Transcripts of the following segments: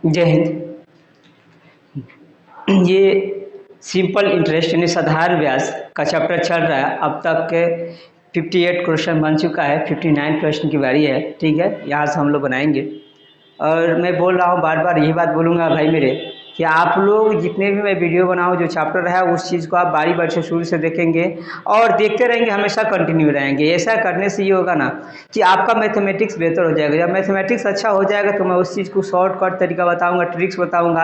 जय हिंद। ये simple interest यानी साधारण ब्याज का चैप्टर चल रहा है। अब तक के 58 क्वेश्चन बन चुका है, 59 प्रश्न की बारी है। ठीक है, यहाँ से हम लोग बनाएंगे। और मैं बोल रहा हूँ, बार बार यही बात बोलूँगा भाई मेरे, कि आप लोग जितने भी मैं वीडियो बनाऊँ, जो चैप्टर है उस चीज़ को आप बारी बारी से शुरू से देखेंगे और देखते रहेंगे, हमेशा कंटिन्यू रहेंगे। ऐसा करने से ये होगा ना कि आपका मैथमेटिक्स बेहतर हो जाएगा। जब मैथमेटिक्स अच्छा हो जाएगा तो मैं उस चीज़ को शॉर्टकट तरीका बताऊंगा, ट्रिक्स बताऊंगा,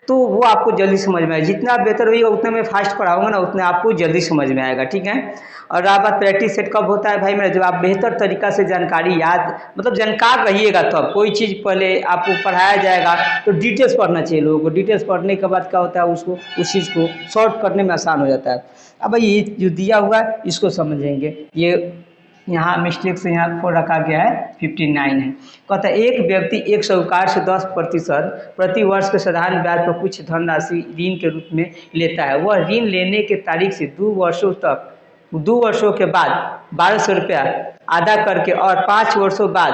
तो वो आपको जल्दी समझ में आएगा। जितना आप बेहतर होइएगा उतना मैं फास्ट पढ़ाऊंगा ना, उतना आपको जल्दी समझ में आएगा। ठीक है। और आप बात प्रैक्टिस सेट कब होता है भाई मेरा, जब आप बेहतर तरीका से जानकारी याद, मतलब जानकार रहिएगा। तो अब कोई चीज़ पहले आपको पढ़ाया जाएगा तो डिटेल्स पढ़ना चाहिए लोगों को। डिटेल्स पढ़ने के बाद क्या होता है, उसको उस चीज़ को सॉर्ट करने में आसान हो जाता है। अब भाई ये जो दिया हुआ है इसको समझेंगे। ये यहाँ मिस्टेक से यहाँ को रखा गया है 59 है। कहता है एक व्यक्ति एक साहूकार से 10% प्रति वर्ष के साधारण ब्याज पर कुछ धनराशि ऋण के रूप में लेता है। वह ऋण लेने के तारीख से 2 वर्षों के बाद 1200 रुपया अदा करके और 5 वर्षों बाद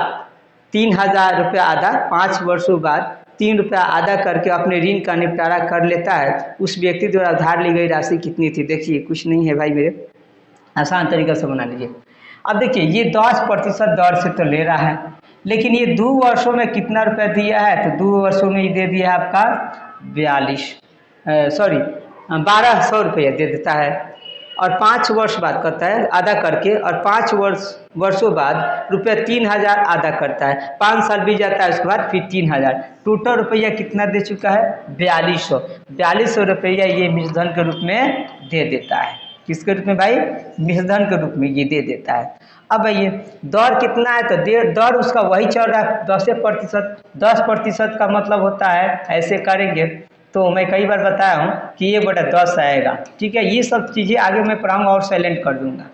3000 रुपया अदा, 5 वर्षों बाद 3 रुपया अदा करके अपने ऋण का निपटारा कर लेता है। उस व्यक्ति द्वारा उधार ली गई राशि कितनी थी? देखिए कुछ नहीं है भाई मेरे, आसान तरीका से बना लीजिए। अब देखिए ये 10% दर से तो ले रहा है, लेकिन ये 2 वर्षों में कितना रुपया दिया है? तो 2 वर्षों में ये दे दिया है आपका 1200 रुपया दे देता है। और 5 वर्ष बाद करता है अदा करके, और 5 वर्षों बाद रुपया 3000 अदा करता है। 5 साल बीत जाता है, उसके बाद फिर 3000। टोटल रुपया कितना दे चुका है? 4200 रुपया ये मिश्रधन के रूप में दे देता है। किसके रूप में भाई? मिश्रधन के रूप में ये दे देता है। अब ये दर कितना है? तो दर उसका वही चल रहा है 10%। 10% का मतलब होता है, ऐसे करेंगे तो मैं कई बार बताया हूँ कि ये बटा 10 आएगा। ठीक है, ये सब चीज़ें आगे मैं पढ़ाऊँगा और साइलेंट कर दूंगा।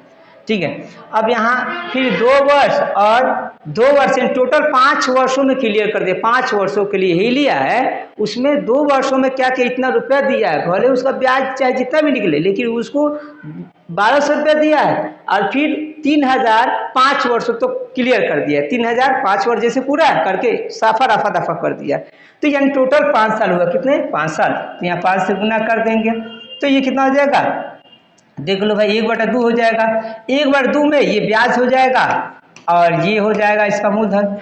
ठीक है। अब यहाँ फिर 2 वर्ष और 2 वर्ष टोटल 5 वर्षों में क्लियर कर दिया। 5 वर्षों के लिए ही लिया है, उसमें 2 वर्षों में क्या क्या इतना रुपया दिया है। भले उसका ब्याज चाहे जितना भी निकले, लेकिन उसको 1200 रुपया दिया है। और फिर 3000 5 वर्षों तो क्लियर कर दिया। 3000 5 वर्ष जैसे पूरा करके साफा रफा दफा कर दिया। तो यानी टोटल 5 साल हुआ। कितने? 5 साल। तो यहाँ 5 से गुना कर देंगे तो ये कितना हो जाएगा? देख लो भाई, 1/2 हो जाएगा। 1/2 में ये ब्याज हो जाएगा और ये हो जाएगा इसका मूलधन।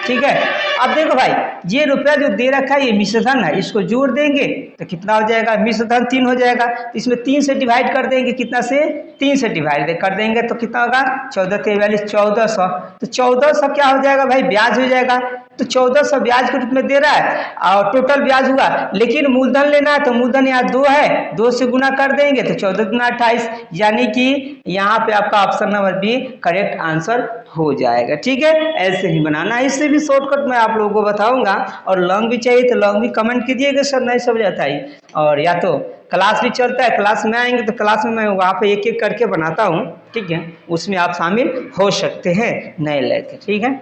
ठीक है। अब देखो भाई, ये रुपया जो दे रखा है ये मिश्रधन है, इसको जोड़ देंगे तो कितना हो जाएगा? मिश्रधन 3 हो जाएगा। तो इसमें 3 से डिवाइड कर देंगे। कितना से? 3 से डिवाइड कर देंगे तो कितना होगा? 14 43 1400। तो 1400 क्या हो जाएगा भाई? ब्याज हो जाएगा। तो 1400 ब्याज के रूप में दे रहा है और टोटल ब्याज हुआ। लेकिन मूलधन लेना है तो मूलधन यहाँ 2 है, 2 से गुना कर देंगे तो 14 दूना 28। यानी कि यहाँ पे आपका option number B correct answer हो जाएगा। ठीक है, ऐसे ही बनाना है। इससे भी शॉर्टकट मैं आप लोगों को बताऊंगा। और लॉन्ग भी चाहिए तो लॉन्ग भी कमेंट कीजिएगा, सर नहीं समझ आता है। और या तो क्लास भी चलता है, क्लास में आएंगे तो क्लास में मैं वहाँ पे एक एक करके बनाता हूँ। ठीक है, उसमें आप शामिल हो सकते हैं नए लेके। ठीक है,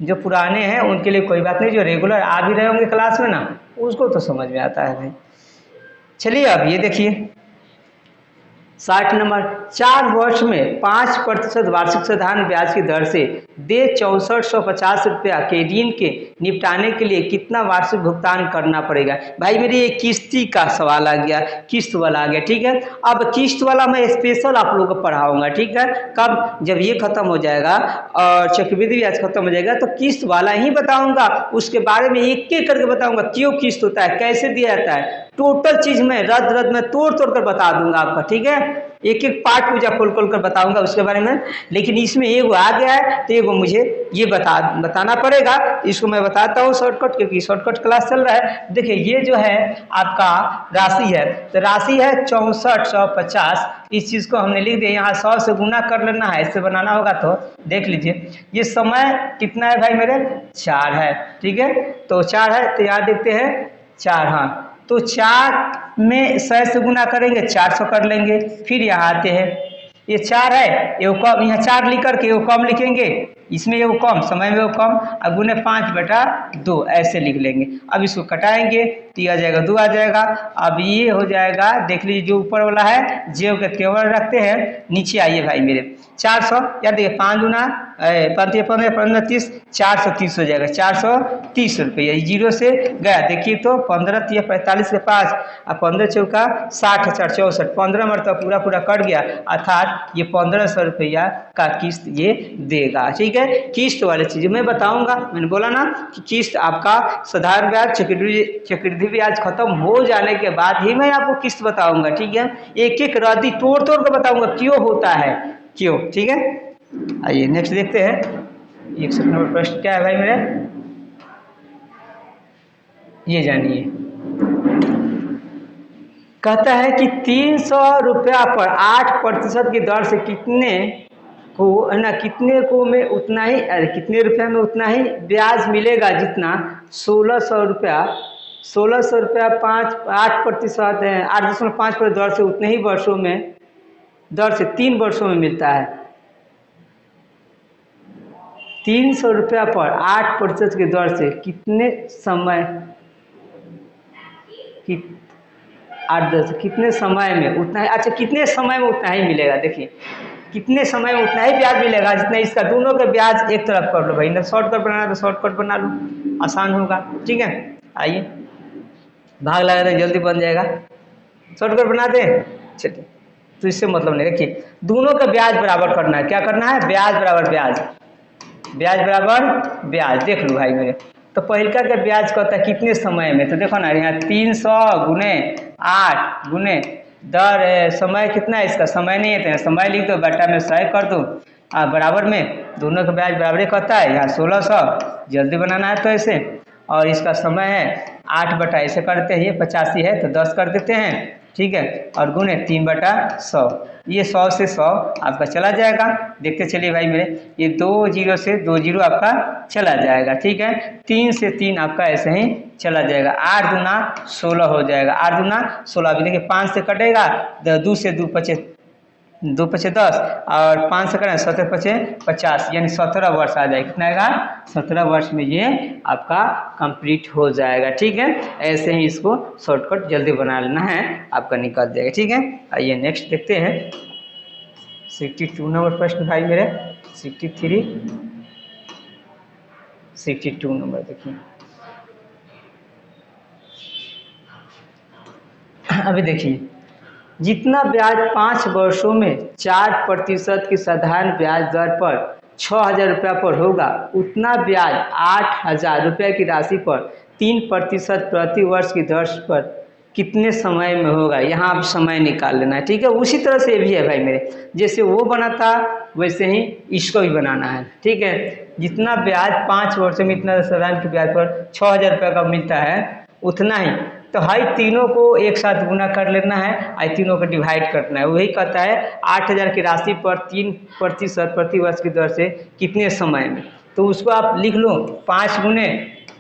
जो पुराने हैं उनके लिए कोई बात नहीं, जो रेगुलर आ भी रहे होंगे क्लास में ना, उसको तो समझ में आता है भाई। चलिए अब ये देखिए 60 नंबर, 4 वर्ष में 5% वार्षिक साधारण ब्याज की दर से दे 6450 रुपया के ऋण के निपटाने के लिए कितना वार्षिक भुगतान करना पड़ेगा? भाई मेरी ये किस्ती का सवाल आ गया, किस्त वाला आ गया। ठीक है, अब किस्त वाला मैं स्पेशल आप लोगों को पढ़ाऊंगा। ठीक है, कब? जब ये खत्म हो जाएगा और चक्रवृद्धि ब्याज खत्म हो जाएगा तो किस्त वाला ही बताऊंगा। उसके बारे में एक एक करके बताऊंगा, क्यों किस्त होता है, कैसे दिया जाता है, टोटल चीज में रद में तोड़ तोड़ कर बता दूंगा आपका। ठीक है, एक एक पार्ट पूजा खोल खोल कर बताऊंगा उसके बारे में। लेकिन इसमें एगो आ गया है तो एगो मुझे ये बताना पड़ेगा। इसको मैं बताता हूँ शॉर्टकट, क्योंकि शॉर्टकट क्लास चल रहा है। देखिए ये जो है आपका राशि है, तो राशि है 6450। इस चीज को हमने लिख दिया। यहाँ 100 से गुना कर लेना है, इससे बनाना होगा। तो देख लीजिए ये समय कितना है भाई मेरे? 4 है। ठीक है, तो 4 है तो यहाँ देखते हैं 4। हाँ, तो 4 में 100 से गुना करेंगे 400 कर लेंगे। फिर यहाँ आते हैं, ये 4 है, ये कम, यहाँ 4 लिख करके ये कम लिखेंगे, इसमें ये वो कम, समय में वो कम, अब गुने 5/2 ऐसे लिख लेंगे। अब इसको कटाएंगे तो ये आ जाएगा 2 आ जाएगा। अब ये हो जाएगा, देख लीजिए जो ऊपर वाला है जेव के तेवर रखते हैं, नीचे आइए भाई मेरे 400, यार देखिए 5 दूना 15 15 30, 430 हो जाएगा, 430 रुपये। जीरो से गया देखिए तो 15 या 45 के पास, और 15 चौका 60 4 64, 15 मरतबा पूरा पूरा कट गया, अर्थात ये 1500 रुपया का किस्त ये देगा। ठीक है, किस्त वाली चीज़ मैं बताऊंगा, मैंने बोला ना कि किस्त आपका साधारण ब्याज चक्रवृद्धि ब्याज खत्म हो जाने के बाद ही मैं आपको किस्त बताऊंगा। ठीक है, एक एक रद्दी तोड़ तोड़ कर बताऊंगा क्यों होता है, क्यों। ठीक है, आइए नेक्स्ट देखते हैं। 61 नंबर प्रश्न क्या है भाई मेरे, ये जानिए। कहता है कि 300 रुपया पर 8% की दर से कितने को ना कितने को में उतना ही, अरे कितने रुपया में उतना ही ब्याज मिलेगा जितना 1600 रुपया 8% 8.5% दर से उतने ही वर्षों में, दर से 3 वर्षों में मिलता है। 300 रुपया पर 8% की दर से कितने समय कि 8-10 कितने समय में उतना ही, अच्छा कितने समय में उतना ही मिलेगा। देखिए कितने समय में उतना ही ब्याज मिलेगा जितना इसका, दोनों का ब्याज एक तरफ कर लो भाई, ना शॉर्टकट बनाना तो शॉर्टकट बना लो, आसान होगा। ठीक है, आइए भाग लगा दें जल्दी बन जाएगा, शॉर्टकट बना दें। चलिए तो इससे मतलब नहीं, देखिए दोनों का ब्याज बराबर करना है, क्या करना है, ब्याज बराबर ब्याज, ब्याज बराबर ब्याज। देख लो भाई मेरे, तो पहिलका का ब्याज कहता है कितने समय में, तो देखो ना यहाँ 300 गुने 8 गुने दर समय कितना है इसका, समय नहीं है तो समय लिख दो, बटा में 100 कर दो, बराबर में दोनों का ब्याज बराबर कहता है। यहाँ 1600 जल्दी बनाना है तो ऐसे, और इसका समय है 8 ऐसे करते हैं, ये 85 है तो 10 कर देते हैं। ठीक है, और गुने 3/100, ये 100 से 100 आपका चला जाएगा। देखते चलिए भाई मेरे, ये 2 0 से 2 0 आपका चला जाएगा। ठीक है, 3 से 3 आपका ऐसे ही चला जाएगा, 8 दूना 16 हो जाएगा, 8 दूना 16। अभी देखिए 5 से कटेगा, 2 से 2 पचे 2 पचे 10, और 5 से करें 17 पचे 50, यानी 17 वर्ष आ जाएगा। कितना आएगा, 17 वर्ष में ये आपका कंप्लीट हो जाएगा। ठीक है, ऐसे ही इसको शॉर्टकट जल्दी बना लेना है, आपका निकल जाएगा। ठीक है, आइए नेक्स्ट देखते हैं। 62 नंबर प्रश्न भाई मेरे, 63 62 नंबर देखिए। अभी देखिए, जितना ब्याज 5 वर्षों में 4% की साधारण ब्याज दर पर 6000 रुपया पर होगा, उतना ब्याज 8000 रुपये की राशि पर 3% प्रति वर्ष की दर पर कितने समय में होगा। यहाँ आप समय निकाल लेना है। ठीक है, उसी तरह से भी है भाई मेरे, जैसे वो बना था वैसे ही इसको भी बनाना है। ठीक है, जितना ब्याज 5 वर्षों में इतना साधारण के ब्याज पर 6000 रुपये का मिलता है, उतना ही तो हाई तीनों को एक साथ गुना कर लेना है, आई तीनों को डिवाइड करना है। वही कहता है 8000 की राशि पर 3% प्रति वर्ष की दर से कितने समय में, तो उसको आप लिख लो 5 गुने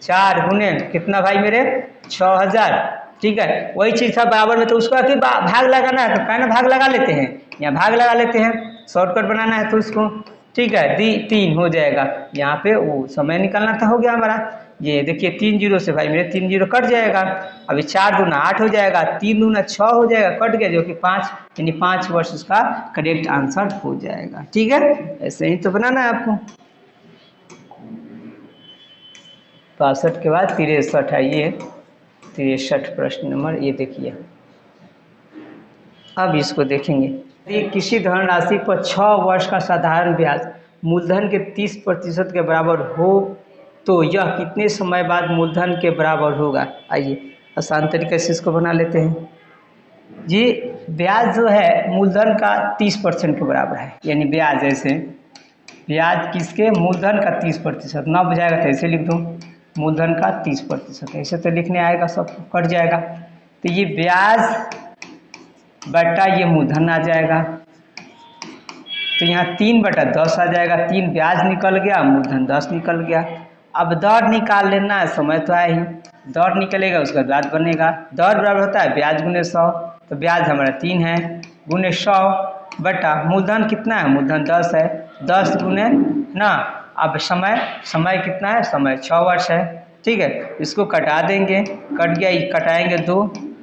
4 गुने कितना भाई मेरे 6000। ठीक है, वही चीज़ था बराबर में, तो उसको आके भाग लगाना है, तो कहना भाग लगा लेते हैं, यहाँ भाग लगा लेते हैं, शॉर्टकट बनाना है तो उसको। ठीक है, 3 हो जाएगा, यहाँ पे वो समय निकालना था, हो गया हमारा। ये देखिए 3 0 से भाई मेरे 3 0 कट जाएगा, अभी 4 दूना 8 हो जाएगा, 3 दूना 6 हो जाएगा, कट गया जो कि 5, यानी 5 वर्ष उसका करेक्ट आंसर हो जाएगा। ठीक है, ऐसे ही तो बनाना है आपको। 62 के बाद 63 आइए, 63 प्रश्न नंबर ये देखिए। अब इसको देखेंगे, यदि किसी धनराशि पर 6 वर्ष का साधारण ब्याज मूलधन के 30% के बराबर हो तो यह कितने समय बाद मूलधन के बराबर होगा। आइए आसान तरीके से इसको बना लेते हैं जी। ब्याज जो है मूलधन का 30% के बराबर है, यानी ब्याज ऐसे ब्याज किसके, मूलधन का 30%, ना बुझाएगा तो ऐसे लिख दूँ मूलधन का 30%, ऐसे तो लिखने आएगा, सब कट जाएगा। तो ये ब्याज बटा ये मूलधन आ जाएगा, तो यहाँ 3/10 आ जाएगा, 3 ब्याज निकल गया, मूलधन 10 निकल गया। अब दर निकाल लेना है, समय तो आया ही, दर निकलेगा उसका ब्याज बनेगा। दर बराबर होता है ब्याज गुने 100, तो ब्याज हमारा 3 है, गुने 100 बटा मूलधन कितना है, मूलधन 10 है, 10 गुने ना अब समय समय कितना है, समय 6 वर्ष है। ठीक है, इसको कटा देंगे, कट गया, ये कटाएंगे 2,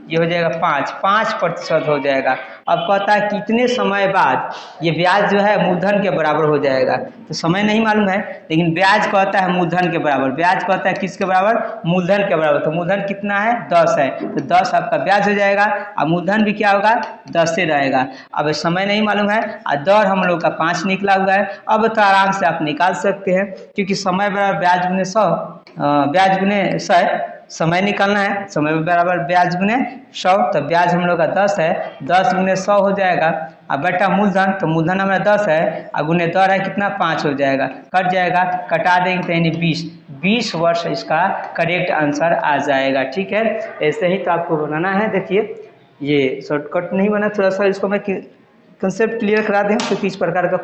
ये हो जाएगा 5% हो जाएगा। अब कहता है कितने समय बाद ये ब्याज जो है मूलधन के बराबर हो जाएगा। तो समय नहीं मालूम है, लेकिन ब्याज कहता है मूलधन के बराबर। ब्याज कहता है किसके बराबर, मूलधन के बराबर। तो मूलधन कितना है, 10 है, तो 10 आपका ब्याज हो जाएगा और मूलधन भी क्या होगा, 10 से रहेगा। अब समय नहीं मालूम है और दर हम लोग का 5 निकला हुआ है। अब तो आराम से आप निकाल सकते हैं, क्योंकि समय बराबर ब्याज गुने 100, ब्याज गुने 100, समय निकालना है, समय बराबर ब्याज गुने 100, तो ब्याज हम लोग का 10 है, 10 गुने 100 हो जाएगा। अब बेटा मूलधन, तो मूलधन हमारा 10 है और गुने दर है कितना, 5 हो जाएगा, कट जाएगा, कटा देंगे तो यानी 20 वर्ष इसका करेक्ट आंसर आ जाएगा। ठीक है, ऐसे ही तो आपको बनाना है। देखिए ये शॉर्टकट नहीं बना, थोड़ा सा इसको मैं कंसेप्ट क्लियर करा दें, तो किस प्रकार का